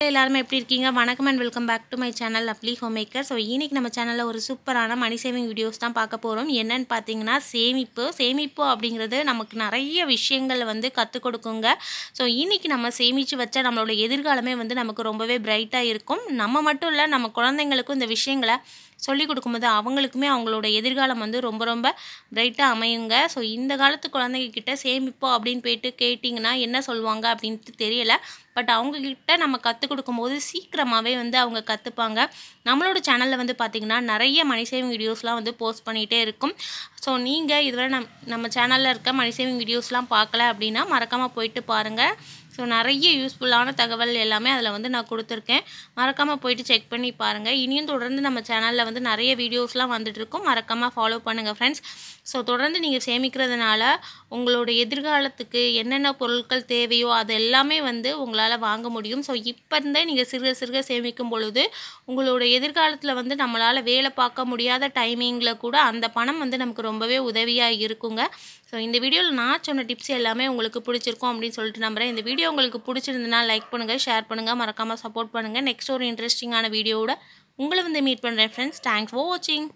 எல்லாரும் எப்படி இருக்கீங்க? வணக்கம் and welcome back to my channel lovely home maker. So இன்னைக்கு நம்ம சேனலில் ஒரு சூப்பரான மணி சேவிங் வீடியோஸ் தான் பார்க்க போகிறோம். என்னன்னு பார்த்தீங்கன்னா சேமிப்பு அப்படிங்கிறது நமக்கு நிறைய விஷயங்கள் வந்து கற்றுக் கொடுக்குங்க. ஸோ இன்னைக்கு நம்ம சேமித்து வச்சா நம்மளோட எதிர்காலமே வந்து நமக்கு ரொம்பவே பிரைட்டாக இருக்கும். நம்ம மட்டும் இல்லை, நம்ம குழந்தைங்களுக்கும் இந்த விஷயங்களை சொல்லிக் கொடுக்கும்போது அவங்களுக்குமே அவங்களோட எதிர்காலம் வந்து ரொம்ப ரொம்ப பிரைட்டாக அமையுங்க. ஸோ இந்த காலத்து குழந்தைங்கக்கிட்ட சேமிப்போம் அப்படின்னு போயிட்டு கேட்டிங்கன்னா என்ன சொல்லுவாங்க அப்படின்ட்டு தெரியலை. பட் அவங்கக்கிட்ட நம்ம கற்றுக் கொடுக்கும்போது சீக்கிரமாகவே வந்து அவங்க கற்றுப்பாங்க. நம்மளோட சேனலில் வந்து பார்த்திங்கன்னா நிறைய மணி சேவிங் வீடியோஸ்லாம் வந்து போஸ்ட் பண்ணிகிட்டே இருக்கும். ஸோ நீங்கள் இதுவரை நம்ம சேனலில் இருக்க மணி சேவிங் வீடியோஸ்லாம் பார்க்கல அப்படின்னா மறக்காமல் போயிட்டு பாருங்கள். ஸோ நிறைய யூஸ்ஃபுல்லான தகவல் எல்லாமே அதில் வந்து நான் கொடுத்துருக்கேன். மறக்காமல் போயிட்டு செக் பண்ணி பாருங்கள். இனியும் தொடர்ந்து நம்ம சேனலில் வந்து நிறைய வீடியோஸ்லாம் வந்துட்டுருக்கும். மறக்காமல் ஃபாலோ பண்ணுங்கள் ஃப்ரெண்ட்ஸ். ஸோ தொடர்ந்து நீங்கள் சேமிக்கிறதுனால உங்களோட எதிர்காலத்துக்கு என்னென்ன பொருட்கள் தேவையோ அது எல்லாமே வந்து உங்களால் வாங்க முடியும். ஸோ இப்போ இருந்தே நீங்கள் சிறுக சிறுக சேமிக்கும் பொழுது உங்களோட எதிர்காலத்தில் வந்து நம்மளால் வேலை பார்க்க முடியாத டைமிங்கில் கூட அந்த பணம் வந்து நமக்கு ரொம்பவே உதவியாக இருக்குங்க. ஸோ இந்த வீடியோவில் நான் சொன்ன டிப்ஸ் எல்லாமே உங்களுக்கு பிடிச்சிருக்கும் அப்படின்னு சொல்லிட்டு நம்புகிறேன். இந்த வீடியோ உங்களுக்கு பிடிச்சிருந்ததுன்னா லைக் பண்ணுங்கள், ஷேர் பண்ணுங்கள், மறக்காமல் சப்போர்ட் பண்ணுங்கள். நெக்ஸ்ட் ஒரு இன்ட்ரெஸ்டிங்கான வீடியோவோட உங்களை வந்து மீட் பண்ணுறேன் ஃப்ரெண்ட்ஸ். தேங்க்ஸ் ஃபார் வாட்சிங்.